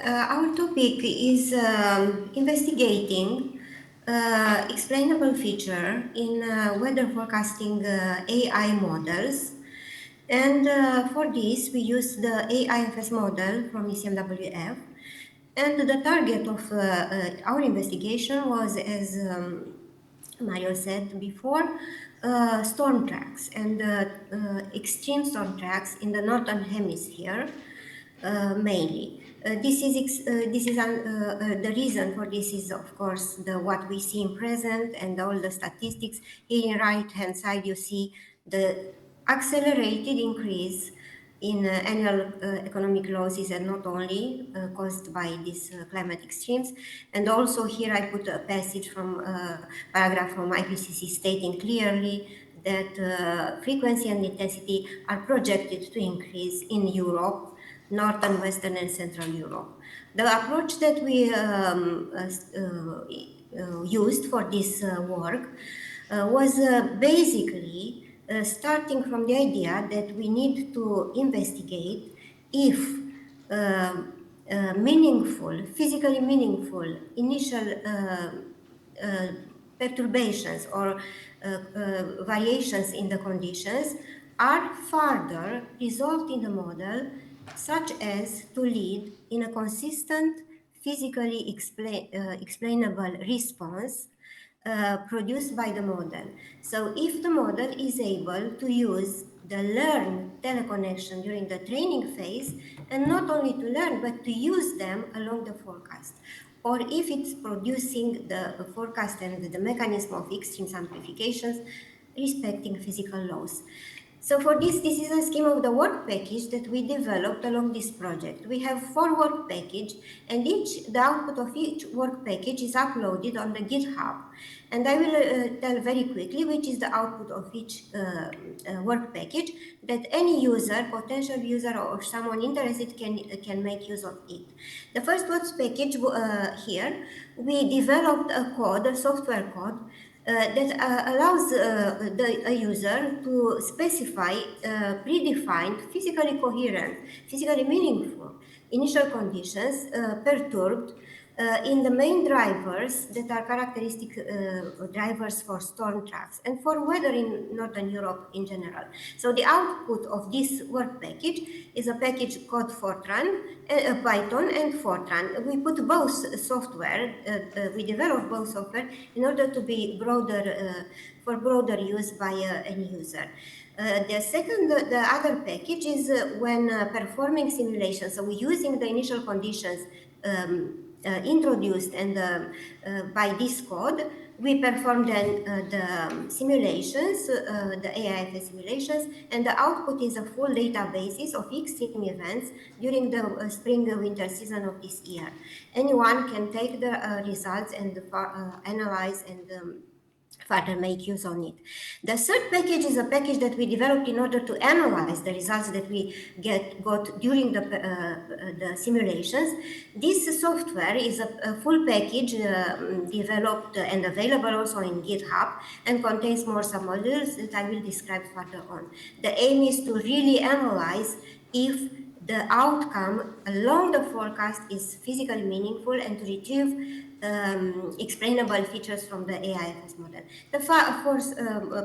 Our topic is investigating explainable feature in weather forecasting AI models. And for this, we use the AIFS model from ECMWF. And the target of our investigation was, as Mario said before, storm tracks and extreme storm tracks in the northern hemisphere mainly. The reason for this is, of course, what we see in present and all the statistics. Here in right hand side you see the accelerated increase in annual economic losses, and not only caused by these climate extremes. And also here I put a passage from paragraph from IPCC stating clearly that frequency and intensity are projected to increase in Europe, Northern, Western, and Central Europe. The approach that we used for this work was basically starting from the idea that we need to investigate if physically meaningful initial perturbations or variations in the conditions are further resolved in the model, such as to lead in a consistent, physically explainable response produced by the model. So if the model is able to use the learned teleconnection during the training phase, and not only to learn, but to use them along the forecast, or if it's producing the forecast and the mechanism of extreme amplifications respecting physical laws. So for this is a scheme of the work package that we developed along this project. We have 4 work packages, and the output of each work package is uploaded on the GitHub. And I will tell very quickly which is the output of each work package, that any user, potential user, or someone interested can make use of it. The first work package here, we developed a software code that allows a user to specify predefined, physically coherent, physically meaningful initial conditions perturbed in the main drivers that are characteristic drivers for storm tracks and for weather in Northern Europe in general. So the output of this work package is a package called Fortran, Python and Fortran. We put both software, we developed both software in order to be for broader use by any user. The other package is when performing simulations. So we're using the initial conditions introduced and by this code, we perform then the simulations, the AIFS simulations, and the output is a full databases of extreme events during the spring-winter season of this year. Anyone can take the results and analyze and further make use on it. The third package is a package that we developed in order to analyze the results that we got during the simulations. This software is a full package developed and available also in GitHub, and contains more submodules that I will describe further on. The aim is to really analyze if the outcome along the forecast is physically meaningful and to retrieve explainable features from the AIFS model. The fourth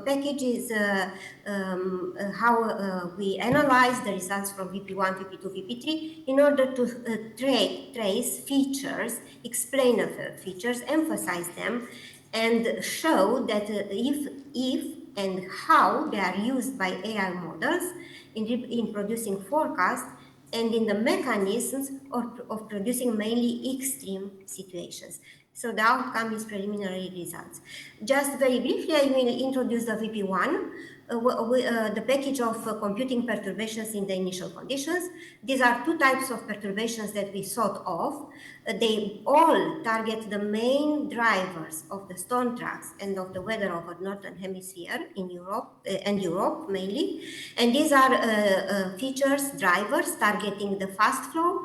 package is how we analyze the results from VP1, VP2, VP3 in order to trace features, explainable features, emphasize them, and show that if and how they are used by AI models in producing forecasts and in the mechanisms of producing mainly extreme situations. So the outcome is preliminary results. Just very briefly, I will introduce the VP1, the package of computing perturbations in the initial conditions. These are 2 types of perturbations that we thought of. They all target the main drivers of the storm tracks and of the weather over Northern Hemisphere in Europe, and Europe mainly. And these are features, drivers targeting the fast flow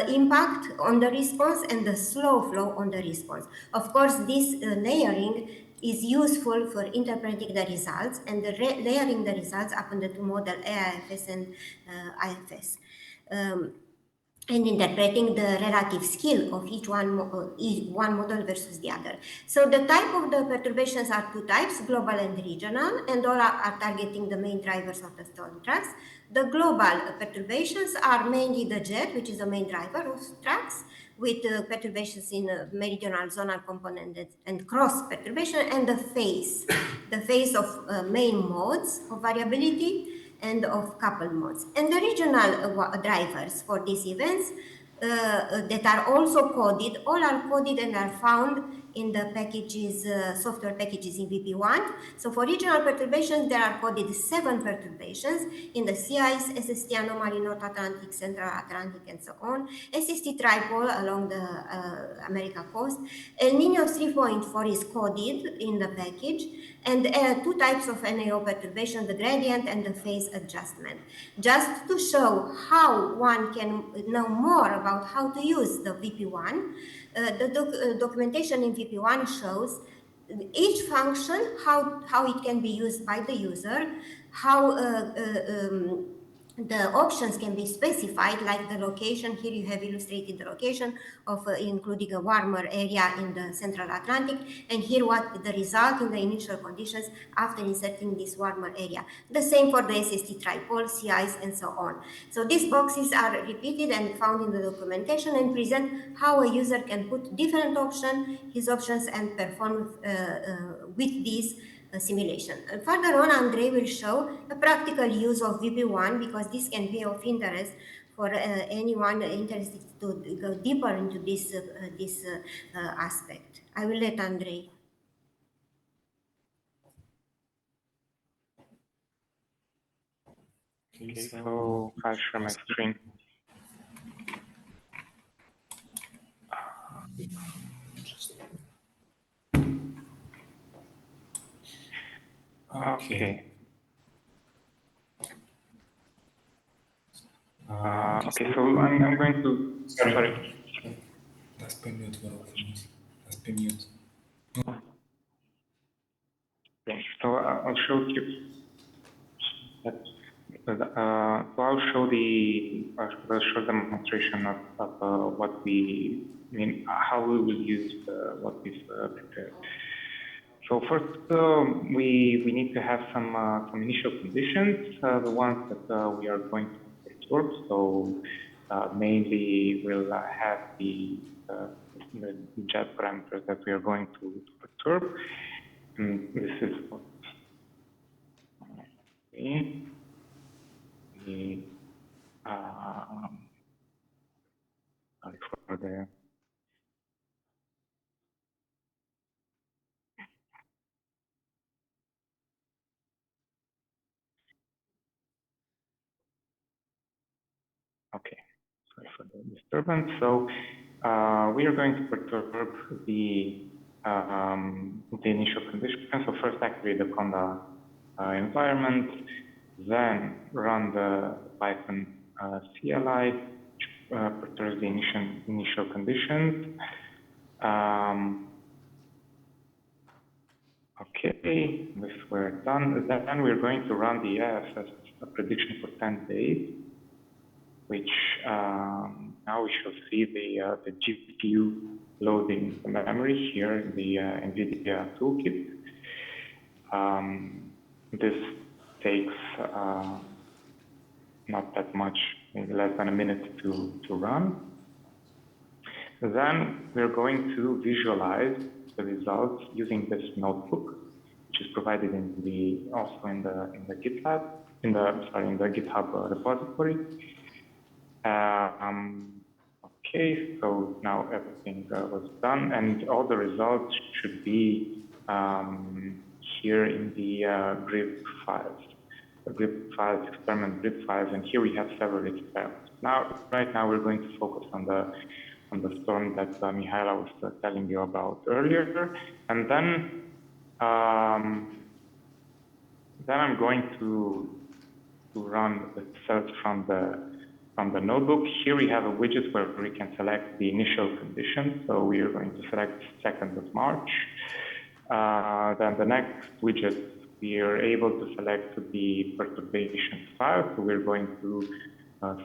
impact on the response and the slow flow on the response. Of course, this layering is useful for interpreting the results, and layering the results upon the 2 model AIFS and IFS. and interpreting the relative skill of each one model versus the other. So the type of the perturbations are two types, global and regional, and all are targeting the main drivers of the storm tracks. The global perturbations are mainly the jet, which is the main driver of tracks, with perturbations in meridional zonal component and cross perturbation, and the phase of main modes of variability and of coupled modes. And the regional drivers for these events that are also coded, all are coded and are found in the packages, software packages in VP1. So for regional perturbations, there are coded 7 perturbations in the sea ice, SST anomaly, North Atlantic, Central Atlantic, and so on, SST tripole along the America coast. El Nino 3.4 is coded in the package, and 2 types of NAO perturbation, the gradient and the phase adjustment. Just to show how one can know more about how to use the VP1, the documentation in VP1 shows each function, how it can be used by the user, how the options can be specified, like the location. Here you have illustrated the location of including a warmer area in the Central Atlantic, and here what the result in the initial conditions after inserting this warmer area. The same for the SST tripole, sea ice, and so on. So these boxes are repeated and found in the documentation and present how a user can put different his options, and perform with these simulation. Further on, Andre will show a practical use of VP1, because this can be of interest for anyone interested to go deeper into this aspect. I will let Andre. Okay, so I'll share my screen. Okay. Okay, so I'm going to. Sorry. Dați pe mute, vă rog frumos. Dați pe mute. Okay, so I'll show you. So I'll show the demonstration of what we mean, how we will use what we've prepared. So first, we need to have some initial conditions, the ones that we are going to perturb. So mainly we'll have the jet parameters that we are going to perturb. And this is what for the okay, sorry for the disturbance. So we are going to perturb the initial conditions. So first activate the Conda environment, then run the Python CLI, which perturbs the initial conditions. Okay, this we're done. Then we're going to run the IFS prediction for 10 days, which now we shall see the GPU loading the memory here in the NVIDIA toolkit. This takes not that much, maybe less than a minute to run. Then we're going to visualize the results using this notebook, which is provided also in the GitLab, in the GitHub repository. Okay, so now everything was done, and all the results should be here in the grip files, experiment grip files, and here we have several experiments. Right now, we're going to focus on the storm that Mihaela was telling you about earlier, and then I'm going to run the cells from the notebook. Here we have a widget where we can select the initial conditions. So we are going to select 2nd of March. Then the next widget, we are able to select the perturbation file. So we're going to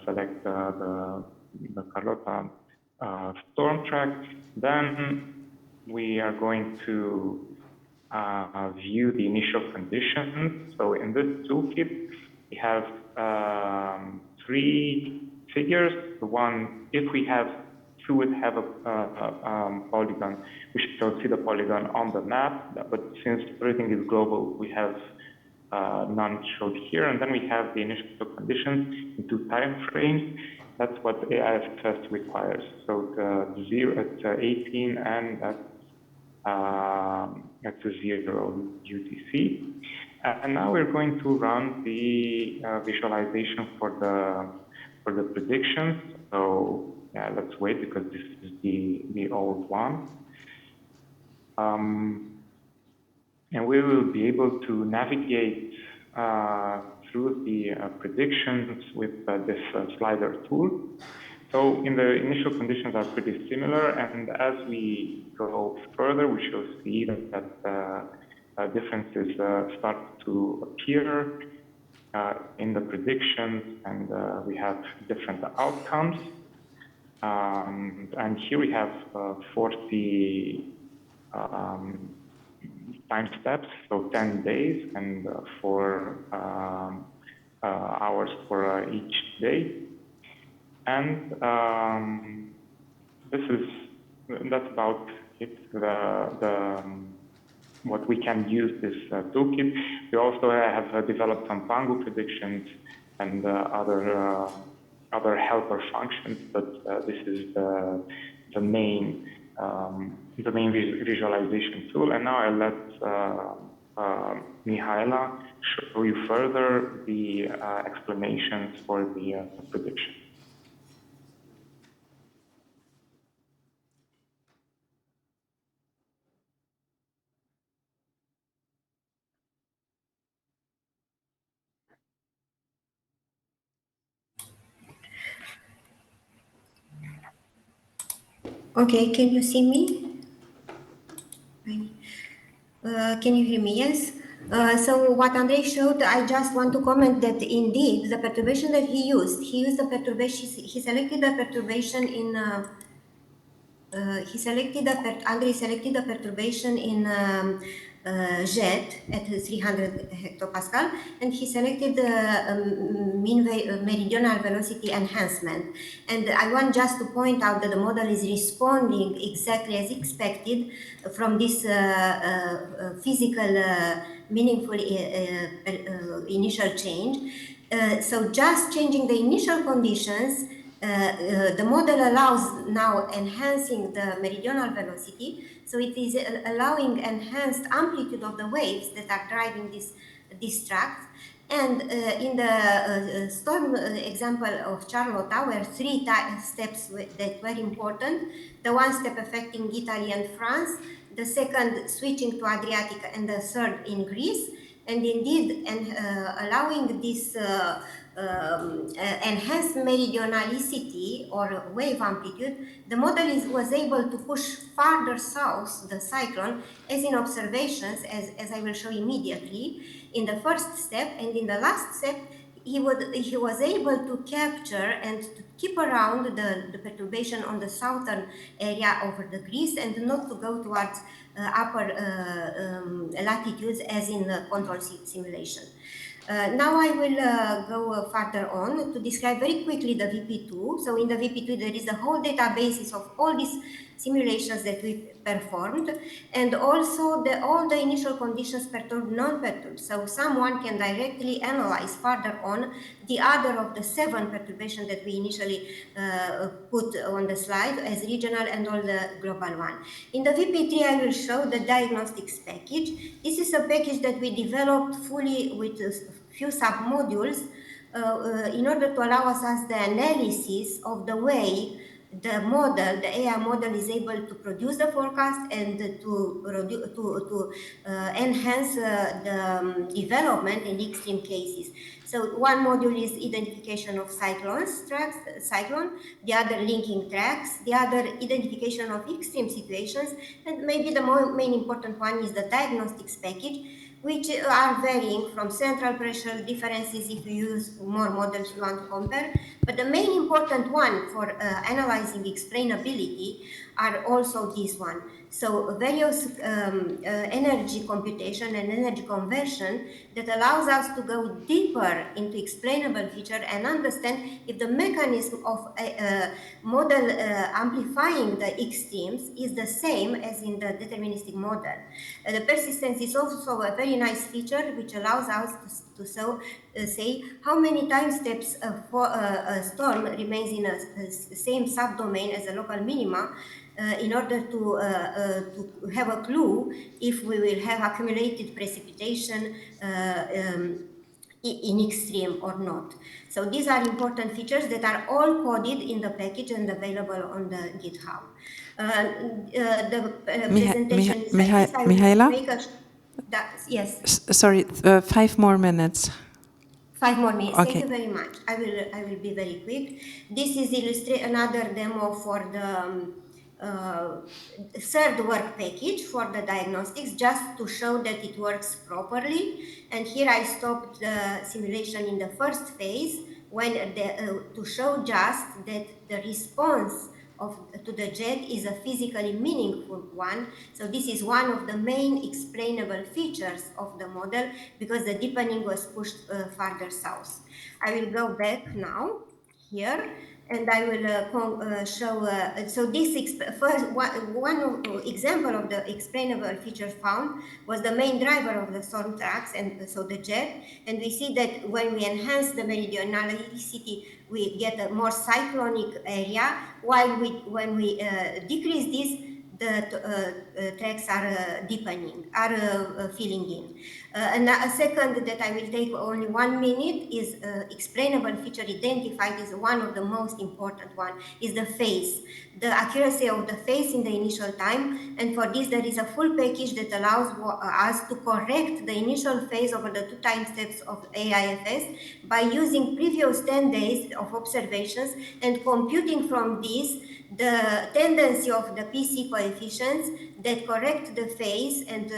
select the the Carlota storm track. Then we are going to view the initial conditions. So in this toolkit, we have 3 figures. The one, if we would have a polygon, we should see the polygon on the map, but since everything is global, we have none showed here. And then we have the initial conditions in 2 time frames. That's what AIFS requires. So the 0 at 18 and at 0 UTC. And now we're going to run the visualization for the predictions. So yeah, let's wait because this is the old one. And we will be able to navigate through the predictions with this slider tool. So in the initial conditions are pretty similar, and as we go further, we shall see that differences start to appear in the predictions, and we have different outcomes. And here we have 40 time steps, so 10 days and 4 hours for each day. And that's about it. What we can use this toolkit. We also have developed some Pangu predictions and other helper functions, but this is the main visualization tool. And now I'll let Mihaela show you further the explanations for the prediction. Okay, can you see me? Can you hear me? Yes. So what Andrei showed, I just want to comment that indeed the perturbation that he used the perturbation, he selected the perturbation in, Andrei selected the perturbation in jet at 300 hectopascal, and he selected the meridional velocity enhancement. And I want just to point out that the model is responding exactly as expected from this physical meaningful initial change. So just changing the initial conditions, the model allows now enhancing the meridional velocity, so it is allowing enhanced amplitude of the waves that are driving this tract. And in the storm example of Charlotta, where 3 steps that were important, the 1 step affecting Italy and France, the second switching to Adriatic, and the third in Greece. And indeed, allowing this enhanced meridionalicity or wave amplitude, the model was able to push farther south the cyclone, as in observations, as I will show immediately, in the first step. And in the last step, he was able to capture and to keep around the perturbation on the southern area over the Greece, and not to go towards upper latitudes as in the control simulation. Now I will go further on to describe very quickly the VP2. So in the VP2 there is the whole databases of all these simulations that we performed, and also all the initial conditions perturbed, non-perturbed. So someone can directly analyze further on the other of the 7 perturbations that we initially put on the slide as regional and all the global one. In the VP3 I will show the diagnostics package. This is a package that we developed fully with a few sub-modules in order to allow us the analysis of the way the model, the AI model, is able to produce the forecast and to enhance the development in extreme cases. So one module is identification of cyclone, the other linking tracks, the other identification of extreme situations, and maybe the main important one is the diagnostics package, which are varying from central pressure differences if you use more models you want to compare. But the main important one for analyzing explainability are also this one. So various energy computation and energy conversion that allows us to go deeper into explainable feature and understand if the mechanism of a model amplifying the extremes is the same as in the deterministic model. The persistence is also a very nice feature which allows us to say how many time steps a storm remains in a same subdomain as a local minima in order to have a clue if we will have accumulated precipitation in extreme or not. So these are important features that are all coded in the package and available on the GitHub. The presentation is like this. I will Mihaela? make a... yes. Sorry, 5 more minutes. 5 more minutes. Okay. Thank you very much. I will be very quick. This is another demo for the third work package for the diagnostics, just to show that it works properly. And here I stopped the simulation in the first phase when to show just that the response to the jet is a physically meaningful one. So this is one of the main explainable features of the model because the deepening was pushed farther south. I will go back now here and I will show, so this first one example of the explainable feature found was the main driver of the storm tracks, and so the jet, and we see that when we enhance the meridionality, we get a more cyclonic area, while when we decrease this, the tracks are deepening, are filling in. And a second that I will take only 1 minute is explainable feature identified is one of the most important one, is the phase, the accuracy of the phase in the initial time. And for this, there is a full package that allows us to correct the initial phase over the 2 time steps of AIFS by using previous 10 days of observations and computing from this the tendency of the PC coefficients that correct the phase and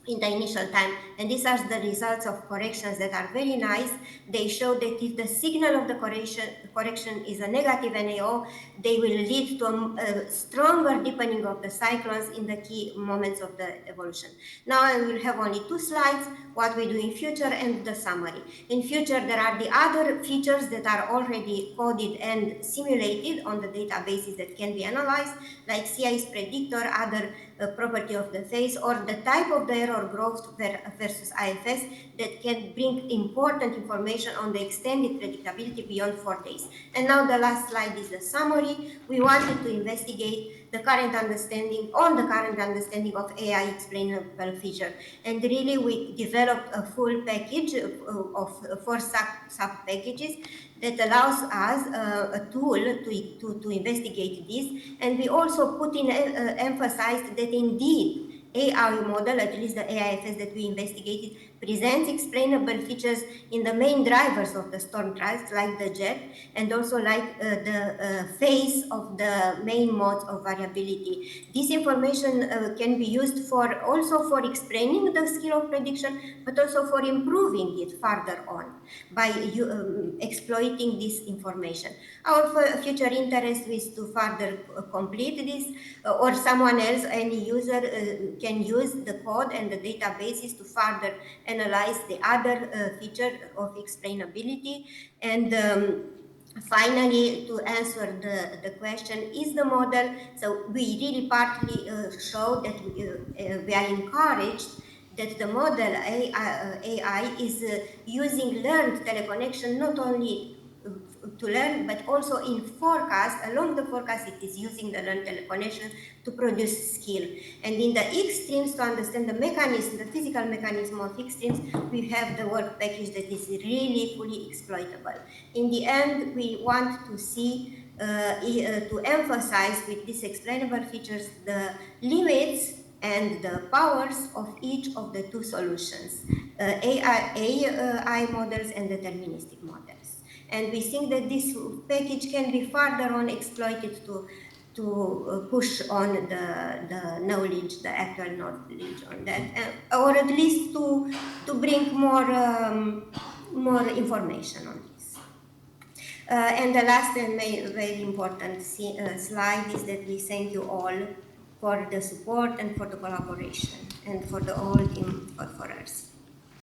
in the initial time. And these are the results of corrections that are very nice. They show that if the signal of the correction is a negative NAO, they will lead to a stronger deepening of the cyclones in the key moments of the evolution. Now I will have only 2 slides, what we do in future and the summary. In future, there are the other features that are already coded and simulated on the databases that can be analyzed, like CI's predictor, other property of the phase, or the type of the error growth versus IFS that can bring important information on the extended predictability beyond 4 days. And now the last slide is the summary. We wanted to investigate the current understanding of AI explainable feature. And really we developed a full package of 4 sub-packages that allows us a tool to investigate this. And we also put in emphasized that indeed AI model, at least the AIFS that we investigated, presents explainable features in the main drivers of the storm tracks, like the jet, and also like the phase of the main modes of variability. This information can be used also for explaining the skill of prediction, but also for improving it further on by exploiting this information. Our future interest is to further complete this, or someone else, any user can use the code and the databases to further analyze the other feature of explainability. And finally, to answer the question, is the model, so we really partly show that we are encouraged that the model AI is using learned teleconnection not only to learn, but also in forecast, along the forecast it is using the learned teleconnection to produce skill. And in the extremes, to understand the mechanism, the physical mechanism of extremes, we have the work package that is really fully exploitable. In the end, we want to see, to emphasize with these explainable features the limits and the powers of each of the 2 solutions, AI models and deterministic models. And we think that this package can be further on exploited to push on the knowledge, the actual knowledge on that, or at least to bring more information on this. And the last and very important slide is that we thank you all for the support and for the collaboration and for the whole team for us.